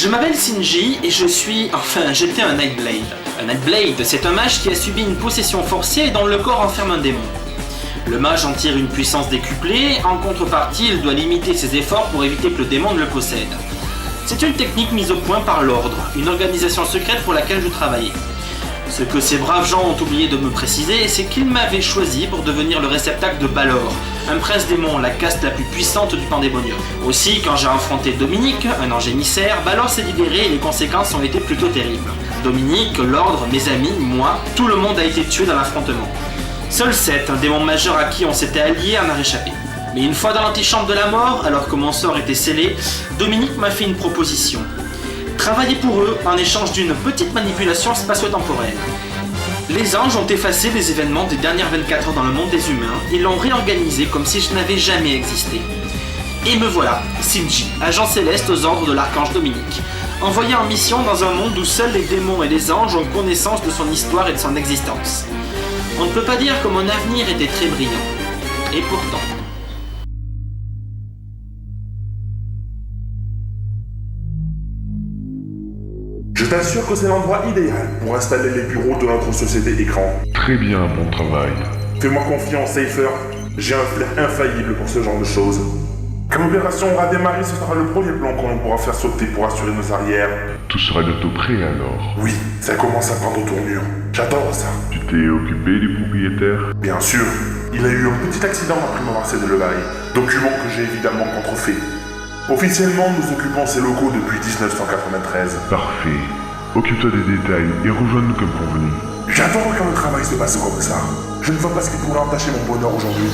Je m'appelle Shinji et j'étais un Nightblade. Un Nightblade, c'est un mage qui a subi une possession forcée et dont le corps enferme un démon. Le mage en tire une puissance décuplée, en contrepartie, il doit limiter ses efforts pour éviter que le démon ne le possède. C'est une technique mise au point par l'Ordre, une organisation secrète pour laquelle je travaillais. Ce que ces braves gens ont oublié de me préciser, c'est qu'ils m'avaient choisi pour devenir le réceptacle de Balor, un prince démon, la caste la plus puissante du Pandémonium. Aussi, quand j'ai affronté Dominique, un ange émissaire, Balor s'est libéré et les conséquences ont été plutôt terribles. Dominique, l'Ordre, mes amis, moi, tout le monde a été tué dans l'affrontement. Seul Seth, un démon majeur à qui on s'était allié, en a réchappé. Mais une fois dans l'antichambre de la mort, alors que mon sort était scellé, Dominique m'a fait une proposition. Travailler pour eux en échange d'une petite manipulation spatio-temporelle. Les anges ont effacé les événements des dernières 24 heures dans le monde des humains et l'ont réorganisé comme si je n'avais jamais existé. Et me voilà, Shinji, agent céleste aux ordres de l'archange Dominique, envoyé en mission dans un monde où seuls les démons et les anges ont connaissance de son histoire et de son existence. On ne peut pas dire que mon avenir était très brillant. Et pourtant... Je t'assure que c'est l'endroit idéal pour installer les bureaux de notre société écran. Très bien, bon travail. Fais-moi confiance, Cypher. J'ai un flair infaillible pour ce genre de choses. Quand l'opération aura démarré, ce sera le premier plan qu'on pourra faire sauter pour assurer nos arrières. Tout sera bientôt prêt alors. Oui, ça commence à prendre tournure. J'adore ça. Tu t'es occupé du propriétaire? Bien sûr, il a eu un petit accident après m'avoir cédé le bail. Document que j'ai évidemment contrefait. Officiellement, nous occupons ces locaux depuis 1993. Parfait. Occupe-toi des détails et rejoins-nous comme convenu. J'adore quand le travail se passe comme ça. Je ne vois pas ce qui pourrait entacher mon bonheur aujourd'hui.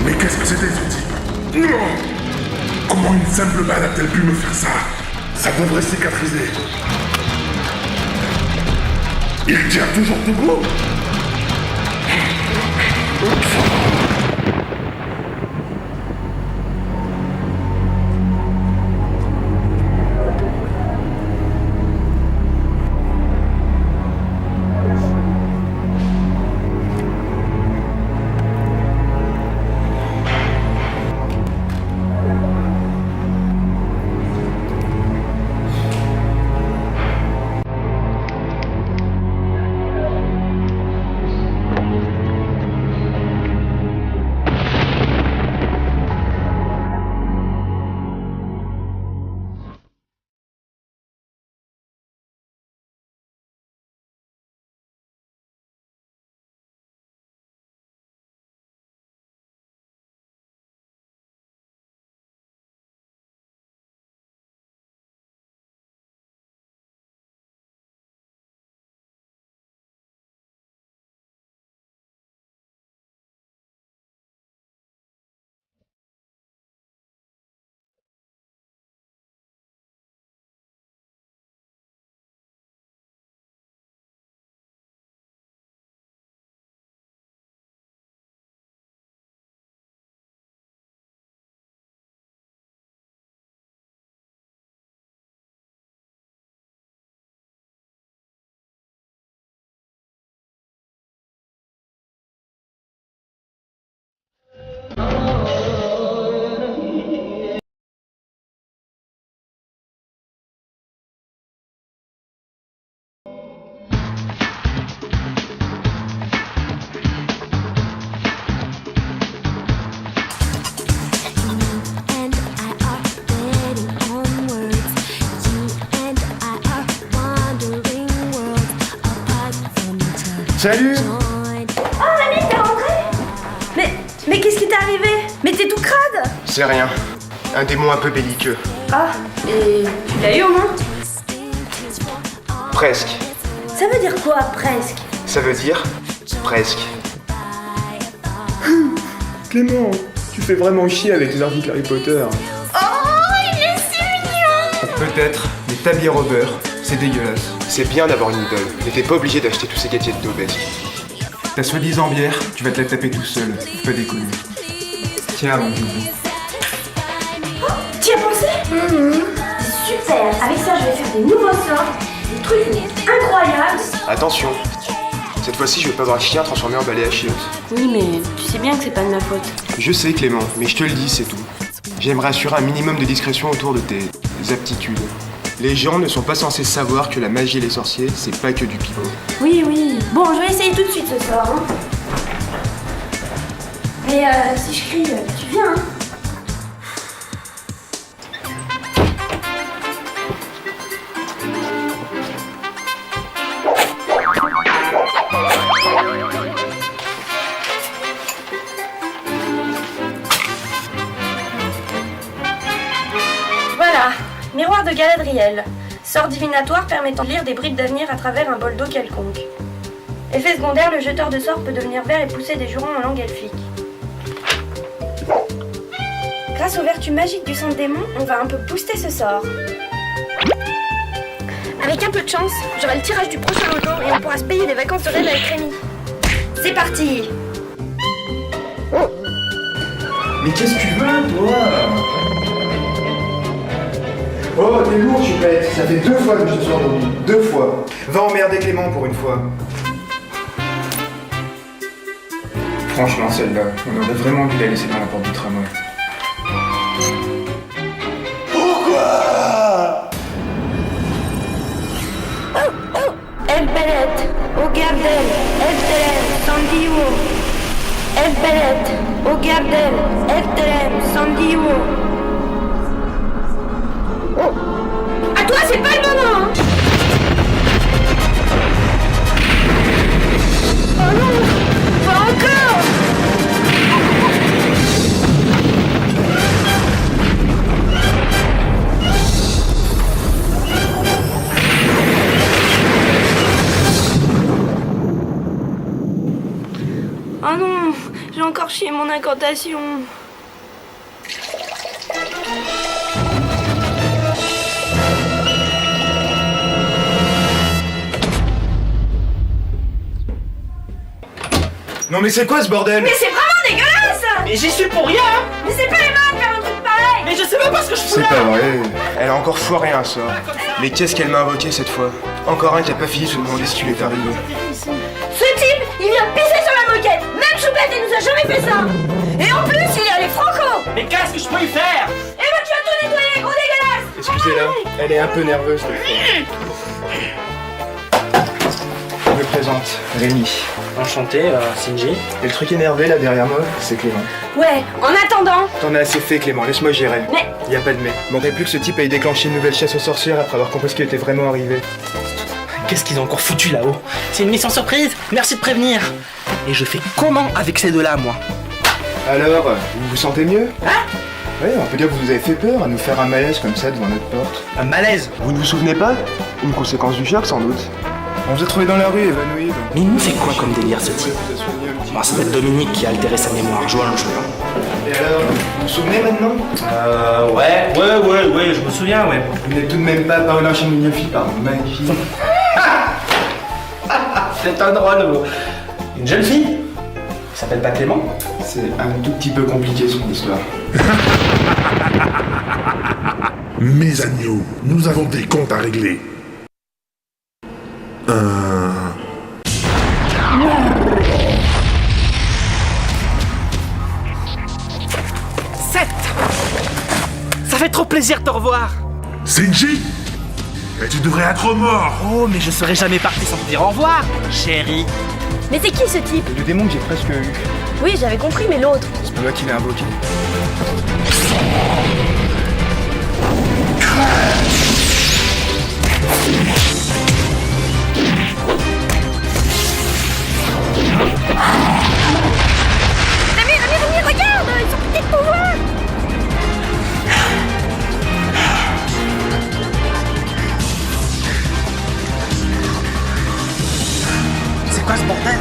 Mais qu'est-ce que c'était ce type? Non! Comment une simple balle a-t-elle pu me faire ça? Ça devrait cicatriser. Il tient toujours debout? Salut! Oh, Mamie, t'es rentrée? Mais qu'est-ce qui t'est arrivé? Mais t'es tout crade! C'est rien. Un démon un peu belliqueux. Ah, et tu l'as eu au moins? Presque. Ça veut dire quoi, presque? Ça veut dire presque. Clément, tu fais vraiment chier avec les articles Harry Potter. Oh, il est si mignon! Peut-être, mais ta bière au beurre, c'est dégueulasse. C'est bien d'avoir une idole, mais t'es pas obligé d'acheter tous ces gadgets d'obèse. Ta soi-disant bière, tu vas te la taper tout seul, faut pas déconner. Tiens, mon bibou. T'y as pensé? Super. Avec ça, je vais faire des nouveaux sorts, des trucs incroyables. Attention. Cette fois-ci, je vais pas voir chien transformé en balai à chiottes. Oui, mais tu sais bien que c'est pas de ma faute. Je sais, Clément, mais je te le dis, c'est tout. J'aimerais assurer un minimum de discrétion autour de tes aptitudes. Les gens ne sont pas censés savoir que la magie et les sorciers, c'est pas que du pipeau. Oui, oui. Bon, je vais essayer tout de suite ce soir. Hein. Mais si je crie, tu viens, hein. Voilà, miroir de Galadriel. Sort divinatoire permettant de lire des bribes d'avenir à travers un bol d'eau quelconque. Effet secondaire, le jeteur de sorts peut devenir vert et pousser des jurons en langue elfique. Grâce aux vertus magiques du sang démon, on va un peu booster ce sort. Avec un peu de chance, j'aurai le tirage du prochain loto et on pourra se payer des vacances de rêve avec Rémi. C'est parti! Mais qu'est-ce que tu veux, toi? Oh, t'es lourd, Chupette. Ça fait 2 fois que je te suis endormi. 2 fois. Va emmerder Clément pour une fois. Franchement, celle-là, on aurait vraiment dû la laisser dans la porte du tramway. Pourquoi? El Bellet, au Gardel, El Telem, Sandiwo. El Bellet, au Gardel, El Telem, Sandiwo. À toi, c'est pas le moment, hein. Oh non, pas encore. Oh non, j'ai encore chié mon incantation. Non mais c'est quoi ce bordel? Mais c'est vraiment dégueulasse. Mais j'y suis pour rien. Mais c'est pas humain de faire un truc pareil. Mais je sais même pas ce que je fous C'est là. pas vrai. Elle a encore foiré un sort. Mais qu'est-ce qu'elle m'a invoqué cette fois? Encore un qui a pas fini de se demander ce qui lui est arrivé. Ce type, il vient pisser sur la moquette. Même Choupette, elle nous a jamais fait ça. Et en plus, il est allé franco. Mais qu'est-ce que je peux y faire? Et ben tu vas tout nettoyer, gros dégueulasse. Excusez-la, elle est un peu nerveuse cette fois. Je me présente, Rémi. Enchanté, Shinji. Et le truc énervé là derrière moi, c'est Clément. Ouais, en attendant. T'en as assez fait Clément, laisse-moi gérer. Mais Y a pas de mais. Manquerait plus que ce type ait déclenché une nouvelle chasse aux sorcières après avoir compris ce qui était vraiment arrivé. Qu'est-ce qu'ils ont encore foutu là-haut? C'est une mission surprise. Merci de prévenir. Et je fais comment avec ces deux-là, moi? Alors, vous vous sentez mieux? Hein? Ouais, on peut dire que vous nous avez fait peur à nous faire un malaise comme ça devant notre porte. Un malaise. Vous ne vous souvenez pas? Une conséquence du choc sans doute. On vous a trouvé dans la rue, évanoui. Donc... Mais il nous fait quoi comme délire ce type? Bon, ça doit être Dominique qui a altéré sa mémoire, jouant le jeu. Et alors, vous vous souvenez maintenant? Ouais, je me souviens, ouais. Vous n'êtes tout de même pas Paolin Chamignofi, pardon, magnifique. C'est un drôle. Une jeune fille? Elle s'appelle pas Clément? C'est un tout petit peu compliqué son histoire. Mes agneaux, nous avons des comptes à régler. Ça fait trop plaisir de te revoir. Shinji? Mais tu devrais être mort. Oh, mais je serais jamais parti sans te dire au revoir, chérie. Mais c'est qui ce type? Le démon que j'ai presque eu. Oui, j'avais compris, mais l'autre. C'est pas moi qui l'ai invoqué. Rémi, regarde, ils ont piqué de pouvoir. C'est quoi ce bordel?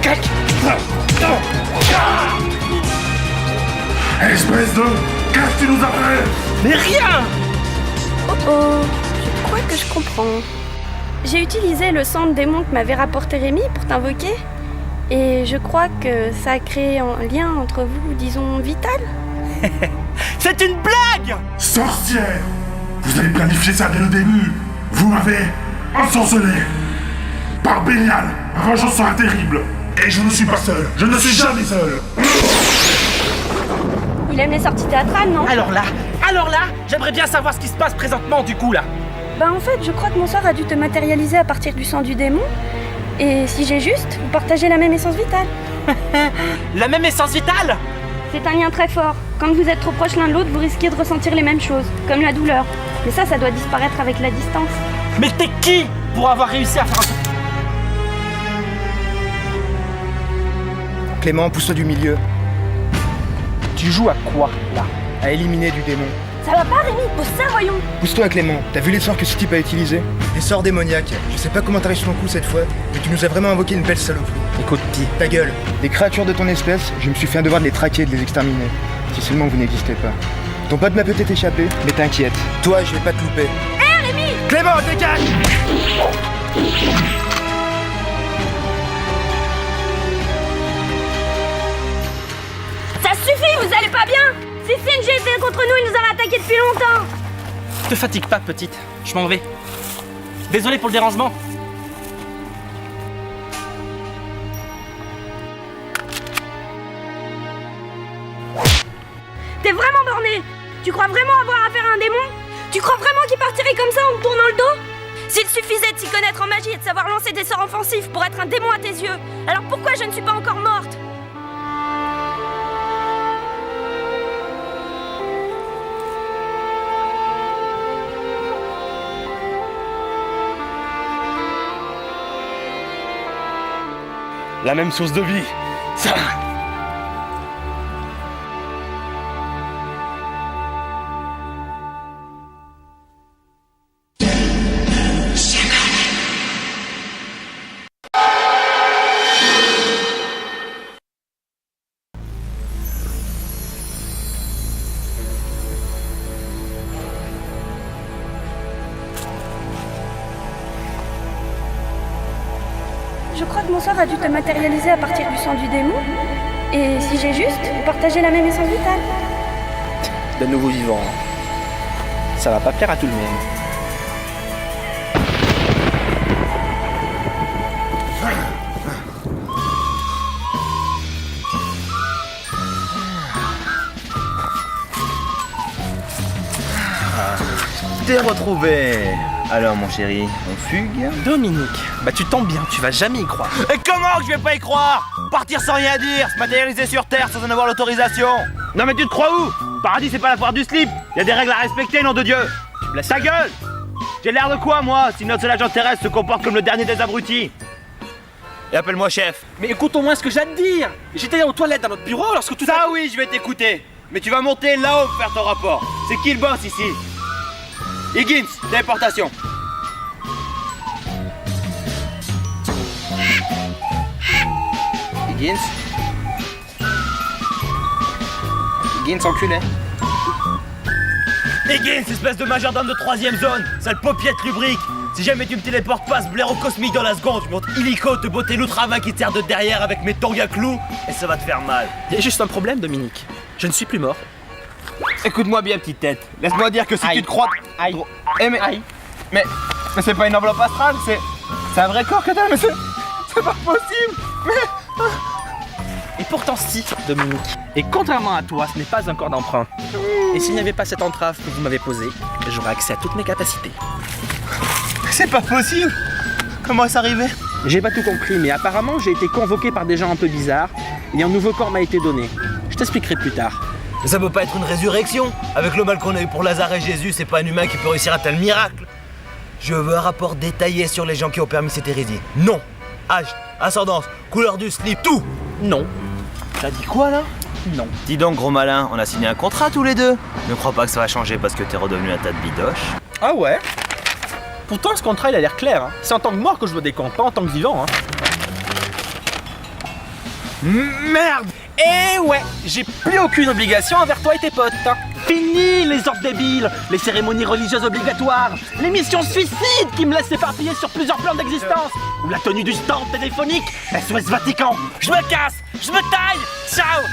Cac. Espèce de... Qu'est-ce que tu nous as fait? Mais rien. Oh, je crois crois que je comprends. J'ai utilisé le sang de démon que m'avait rapporté Rémi pour t'invoquer. Et je crois que ça a créé un lien entre vous, disons, vital. C'est une blague! Sorcière! Vous avez planifié ça dès le début! Vous m'avez ensorcelé! Par Bénial, ma vengeance sera terrible! Et je ne suis pas seul! Je ne suis jamais seul! Il aime les sorties théâtrales, non? Alors là, j'aimerais bien savoir ce qui se passe présentement du coup là. Bah en fait, je crois que mon sort a dû te matérialiser à partir du sang du démon. Et si j'ai juste, vous partagez la même essence vitale. La même essence vitale? C'est un lien très fort. Quand vous êtes trop proches l'un de l'autre, vous risquez de ressentir les mêmes choses, comme la douleur. Mais ça doit disparaître avec la distance. Mais t'es qui pour avoir réussi à faire un... Clément, pousse-toi du milieu. Tu joues à quoi là? À éliminer du démon. Ça va pas, Rémi? Pose ça, voyons. Pousse-toi, Clément. T'as vu les sorts que ce type a utilisés? Les sorts démoniaques. Je sais pas comment t'arrives sur ton coup cette fois, mais tu nous as vraiment invoqué une belle saloperie. Écoute, Pi. Ta gueule. Des créatures de ton espèce, je me suis fait un devoir de les traquer et de les exterminer. Si seulement vous n'existez pas. Ton pote m'a peut-être échappé, mais t'inquiète. Toi, je vais pas te louper. Hé, Rémi! Clément, dégage! Ça suffit, vous allez pas bien? Si CNG était contre nous, il nous aurait attaqué depuis longtemps. Te fatigue pas, petite. Je m'en vais. Désolé pour le dérangement. T'es vraiment borné. Tu crois vraiment avoir affaire à un démon? Tu crois vraiment qu'il partirait comme ça en te tournant le dos? S'il suffisait de s'y connaître en magie et de savoir lancer des sorts offensifs pour être un démon à tes yeux, alors pourquoi je ne suis pas encore morte? La même source de vie. Ça... Je crois que mon sort a dû te matérialiser à partir du sang du démon. Et si j'ai juste, vous partagez la même essence vitale. De nouveau vivant. Ça va pas plaire à tout le monde. T'es retrouvé. Alors mon chéri, on fugue? Dominique, bah tu tombes bien, tu vas jamais y croire. Et comment que je vais pas y croire? Partir sans rien dire, se matérialiser sur Terre sans en avoir l'autorisation. Non mais tu te crois où? Paradis c'est pas la foire du slip. Y a des règles à respecter, nom de Dieu. Ta gueule! J'ai l'air de quoi moi, si notre seul agent terrestre se comporte comme le dernier des abrutis? Et appelle-moi chef. Mais écoute au moins ce que j'ai à te dire. J'étais aux toilettes dans notre bureau lorsque tout Ça oui, je vais t'écouter. Mais tu vas monter là-haut pour faire ton rapport. C'est qui le boss ici? Higgins, téléportation. Higgins. Higgins, enculé. Higgins, espèce de majordome de 3ème zone. Sale paupiette lubrique. Si jamais tu me téléportes pas ce blaireau cosmique dans la seconde, je monte illico te botter l'outrava qui te sert de derrière avec mes tongs à clous et ça va te faire mal. Il y a juste un problème, Dominique. Je ne suis plus mort. Écoute-moi bien, petite tête. Laisse-moi dire que si tu te crois... Aïe. Eh mais... Aïe. Mais c'est pas une enveloppe astrale, c'est un vrai corps que t'as, mais c'est pas possible. Et pourtant si, Dominique. Et contrairement à toi, ce n'est pas un corps d'emprunt. Et s'il n'y avait pas cette entrave que vous m'avez posée, j'aurais accès à toutes mes capacités. C'est pas possible. Comment ça arrivait? J'ai pas tout compris, mais apparemment j'ai été convoqué par des gens un peu bizarres et un nouveau corps m'a été donné. Je t'expliquerai plus tard. Mais ça peut pas être une résurrection. Avec le mal qu'on a eu pour Lazare et Jésus, c'est pas un humain qui peut réussir un tel miracle. Je veux un rapport détaillé sur les gens qui ont permis cette hérésie. Nom, âge, ascendance, couleur du slip, tout. Non. T'as dit quoi là? Non. Dis donc gros malin, on a signé un contrat tous les deux. Ne crois pas que ça va changer parce que t'es redevenu un tas de bidoche. Ah ouais? Pourtant ce contrat il a l'air clair. Hein. C'est en tant que mort que je me décompte, pas en tant que vivant. Hein. Merde! Eh ouais, j'ai plus aucune obligation envers toi et tes potes. Hein. Fini les ordres débiles, les cérémonies religieuses obligatoires, les missions suicides qui me laissent éparpiller sur plusieurs plans d'existence, ou la tenue du stand téléphonique, SOS Vatican. Je me casse, je me taille, ciao.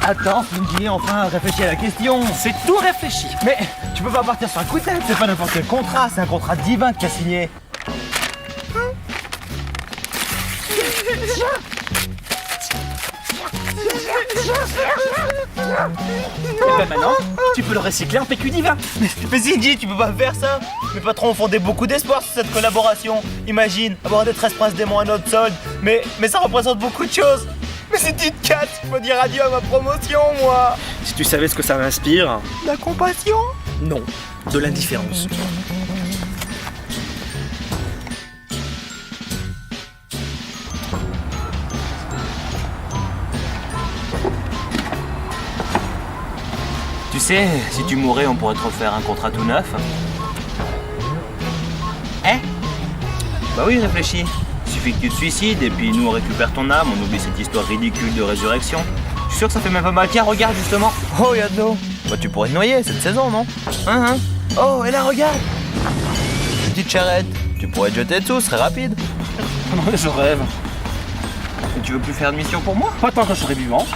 Attends, Funky, enfin, réfléchis à la question. C'est tout réfléchi. Mais tu peux pas partir sur un coup de tête, c'est pas n'importe quel contrat, c'est un contrat divin que tu as signé. Et ben maintenant, tu peux le recycler en PQ divin. Mais Cindy, tu peux pas faire ça. Mes patrons ont fondé beaucoup d'espoir sur cette collaboration. Imagine, avoir des 13 princes démons à notre solde. Mais ça représente beaucoup de choses. Mais si tu te casses, il faut dire adieu à ma promotion, moi. Si tu savais ce que ça m'inspire. La compassion? Non, de l'indifférence. Tu sais, si tu mourais, on pourrait te refaire un contrat tout neuf. Hein? Bah oui, réfléchis. Suffit que tu te suicides et puis nous on récupère ton âme, on oublie cette histoire ridicule de résurrection. Je suis sûr que ça fait même pas mal. Tiens, regarde justement. Oh, y'a de l'eau. Bah tu pourrais te noyer cette saison, non? Hein? Oh, et là, regarde. Une petite charrette. Tu pourrais te jeter dessous, ce serait rapide. Je rêve. Et tu veux plus faire de mission pour moi? Pas tant que je serai vivant.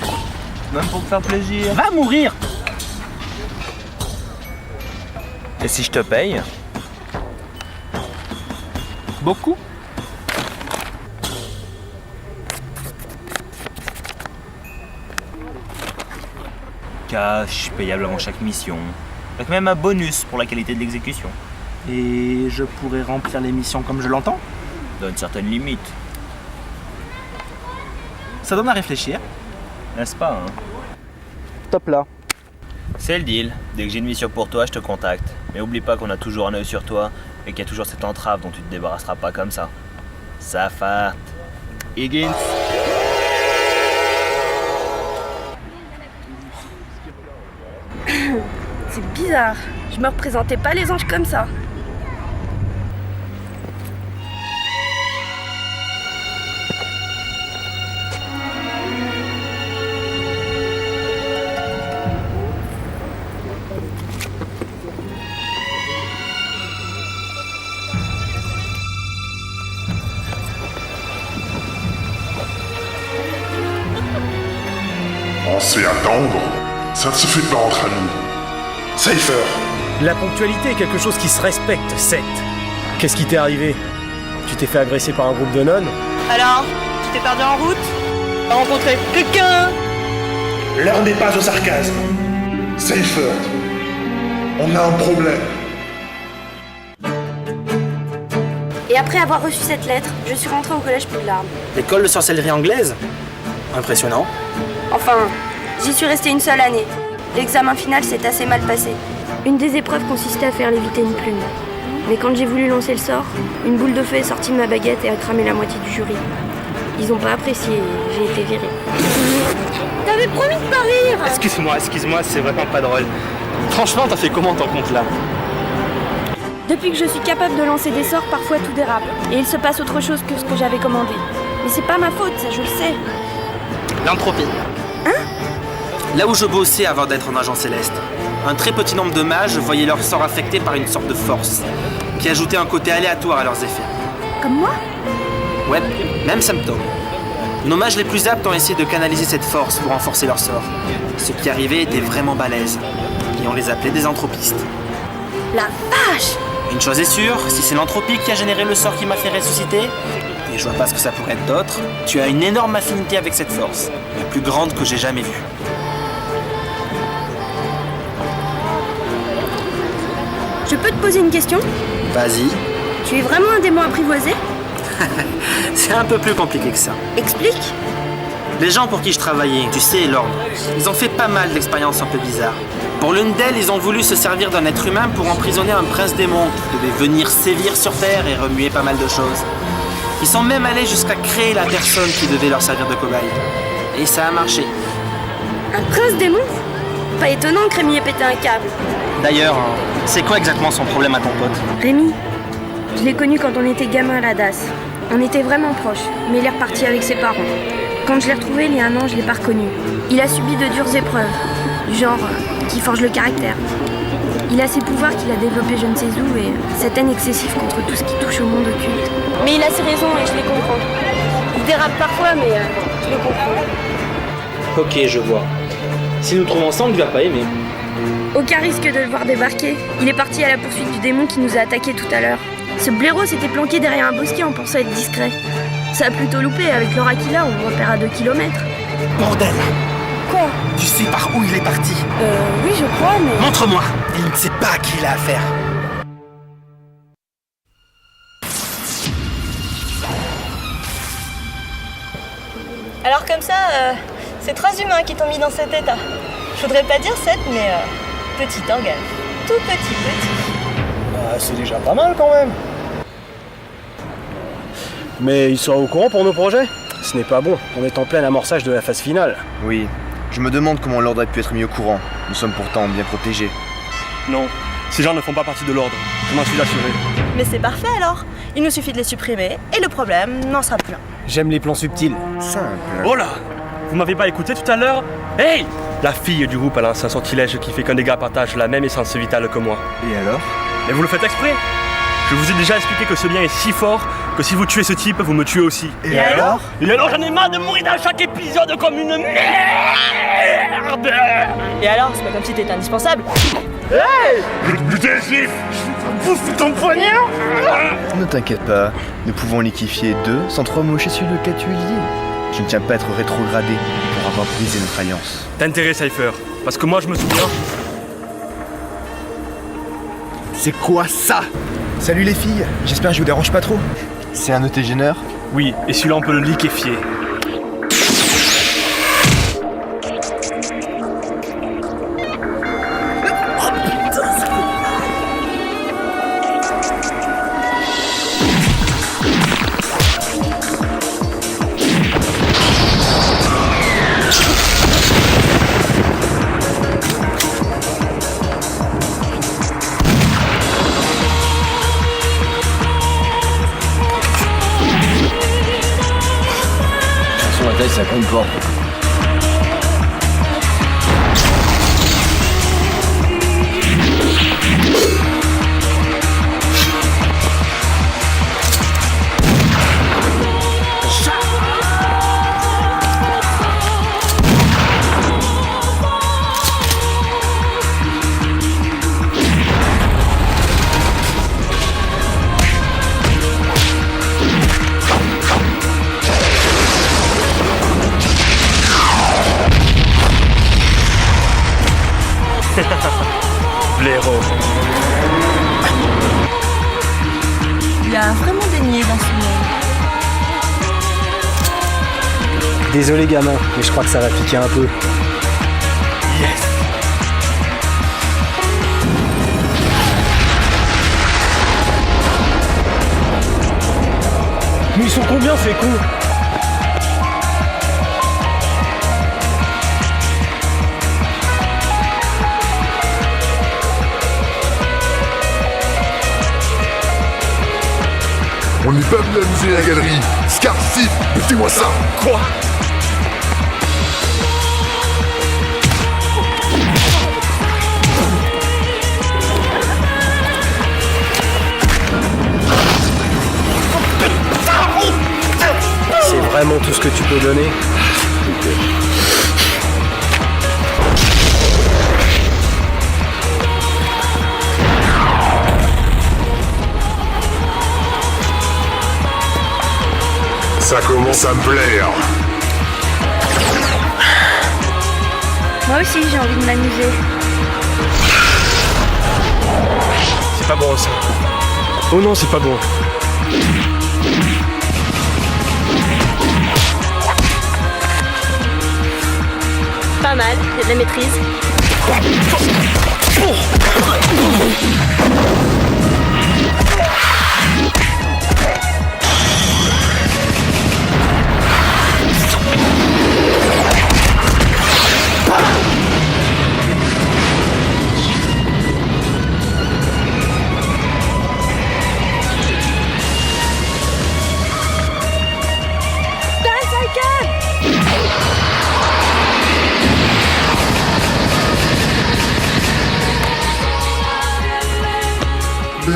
Même pour te faire plaisir. Va mourir. Et si je te paye? Beaucoup. Cash, payable avant chaque mission. Avec même un bonus pour la qualité de l'exécution. Et je pourrais remplir les missions comme je l'entends. Dans une certaine limite. Ça donne à réfléchir. N'est-ce pas, hein? Top là. C'est le deal. Dès que j'ai une mission pour toi, je te contacte. Mais oublie pas qu'on a toujours un œil sur toi et qu'il y a toujours cette entrave dont tu te débarrasseras pas comme ça. Safart. Higgins. C'est bizarre. Je me représentais pas les anges comme ça. On se fait attendre. Ça ne se fait pas entre amis. Cypher, La ponctualité est quelque chose qui se respecte, Seth. Qu'est-ce qui t'est arrivé? Tu t'es fait agresser par un groupe de nonnes? Alors, tu t'es perdu en route? T'as rencontré quelqu'un? l'heure n'est pas au sarcasme. Cypher, on a un problème. Et après avoir reçu cette lettre, je suis rentrée au collège Poudlard. L'école de sorcellerie anglaise? Impressionnant. Enfin, j'y suis restée une seule année. L'examen final s'est assez mal passé. Une des épreuves consistait à faire léviter une plume. Mais quand j'ai voulu lancer le sort, une boule de feu est sortie de ma baguette et a cramé la moitié du jury. Ils ont pas apprécié et j'ai été virée. T'avais promis de pas rire! Excuse-moi, c'est vraiment pas drôle. Franchement, t'as fait comment ton compte là? Depuis que je suis capable de lancer des sorts, parfois tout dérape. Et il se passe autre chose que ce que j'avais commandé. Mais c'est pas ma faute, ça je le sais. L'entropie. Là où je bossais avant d'être en agent céleste, un très petit nombre de mages voyaient leur sort affecté par une sorte de force, qui ajoutait un côté aléatoire à leurs effets. Comme moi? Ouais, même symptôme. Nos mages les plus aptes ont essayé de canaliser cette force pour renforcer leur sort. Ceux qui arrivaient étaient vraiment balèzes, et on les appelait des anthropistes. La vache! Une chose est sûre, si c'est l'entropie qui a généré le sort qui m'a fait ressusciter, et je vois pas ce que ça pourrait être d'autre, tu as une énorme affinité avec cette force, la plus grande que j'ai jamais vue. Je peux te poser une question? Vas-y. Tu es vraiment un démon apprivoisé? C'est un peu plus compliqué que ça. Explique. Les gens pour qui je travaillais, tu sais, l'ordre, ils ont fait pas mal d'expériences un peu bizarres. Pour l'une d'elles, ils ont voulu se servir d'un être humain pour emprisonner un prince démon qui devait venir sévir sur Terre et remuer pas mal de choses. Ils sont même allés jusqu'à créer la personne qui devait leur servir de cobaye. Et ça a marché. Un prince démon? Pas étonnant que Rémi ait pété un câble. D'ailleurs, c'est quoi exactement son problème à ton pote? Rémi, je l'ai connu quand on était gamin à la DAS. On était vraiment proches, mais il est reparti avec ses parents. Quand je l'ai retrouvé il y a un an, je l'ai pas reconnu. Il a subi de dures épreuves, du genre qui forgent le caractère. Il a ses pouvoirs qu'il a développés je ne sais où et cette haine excessive contre tout ce qui touche au monde occulte. Mais il a ses raisons et je les comprends. Il dérape parfois, mais je les comprends. Ok, je vois. Si nous trouvons ensemble, tu vas pas aimer. Aucun risque de le voir débarquer. Il est parti à la poursuite du démon qui nous a attaqués tout à l'heure. Ce blaireau s'était planqué derrière un bosquet en pensant être discret. Ça a plutôt loupé, avec l'aura qu'il a, on le repère à 2 km. Bordel! Quoi? Tu sais par où il est parti? Oui, je crois, mais... Montre-moi! Il ne sait pas à qui il a affaire. Alors comme ça, c'est 3 humains qui t'ont mis dans cet état. Je voudrais pas dire 7, mais petit organe. Tout petit. C'est déjà pas mal quand même. Mais ils sont au courant pour nos projets? Ce n'est pas bon, on est en plein amorçage de la phase finale. Oui, je me demande comment l'ordre a pu être mis au courant. Nous sommes pourtant bien protégés. Non, ces gens ne font pas partie de l'ordre, je m'en suis assuré. Mais c'est parfait alors. Il nous suffit de les supprimer et le problème n'en sera plus un. J'aime les plans subtils. Simple. Oh là! Vous m'avez pas écouté tout à l'heure? Hey! La fille du groupe a lancé un sortilège qui fait qu'un des gars partage la même essence vitale que moi. Et alors? Mais vous le faites exprès! Je vous ai déjà expliqué que ce lien est si fort que si vous tuez ce type, vous me tuez aussi. Et alors? Et alors j'en ai marre de mourir dans chaque épisode comme une merde! Et alors, c'est pas comme si t'étais indispensable. Ne t'inquiète pas, nous pouvons liquéfier 2 sans 3 moucher sur le cas tu es lié. Je ne tiens pas à être rétrogradé pour avoir brisé notre alliance. T'as intérêt, Cypher, parce que moi je me souviens... C'est quoi ça? Salut les filles, j'espère que je vous dérange pas trop. C'est un ET-géneur? Oui, et celui-là on peut le liquéfier. Ça compte pas. Blaireau. Il a vraiment baigné dans ce monde. Désolé gamin, mais je crois que ça va piquer un peu. Yes! Mais ils sont combien ces cons? On n'est pas venu amuser la galerie. Scar, si, butez-moi ça. Quoi? C'est vraiment tout ce que tu peux donner? Ça commence à me plaire. Moi aussi, j'ai envie de m'amuser. C'est pas bon ça. Oh non, c'est pas bon. Pas mal, il y a de la maîtrise.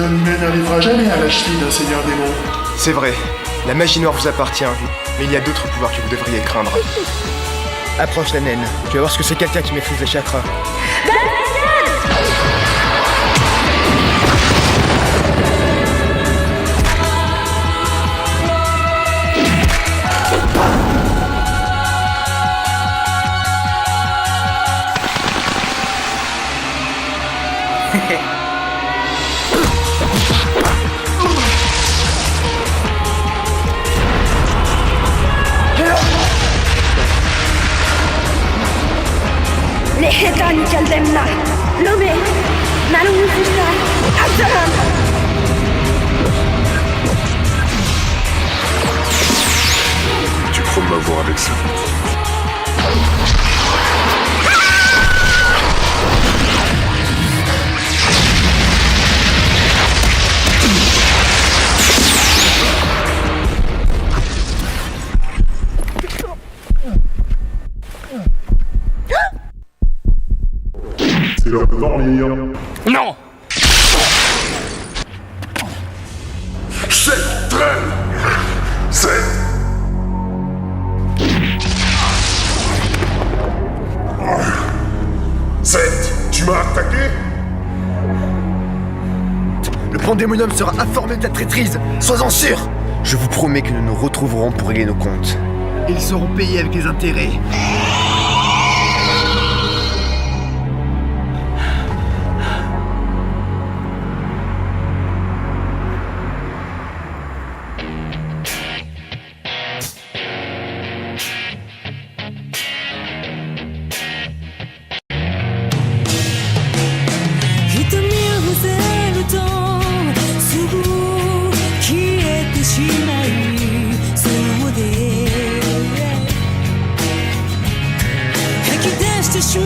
humaine n'arrivera jamais à la cheville d'un seigneur démon. C'est vrai, la magie noire vous appartient, mais il y a d'autres pouvoirs que vous devriez craindre. Approche la naine, tu vas voir ce que c'est quelqu'un qui maîtrise les chakras. لحقني كلمنا لومي معلوم فينا أبداً. Tu crois m'avoir avec ça? C'est l'heure de dormir. Non! C'est très... C'est... Seth, tu m'as attaqué? Le pandémonium sera informé de ta traîtrise, sois-en sûr. Je vous promets que nous nous retrouverons pour régler nos comptes. Ils seront payés avec les intérêts. She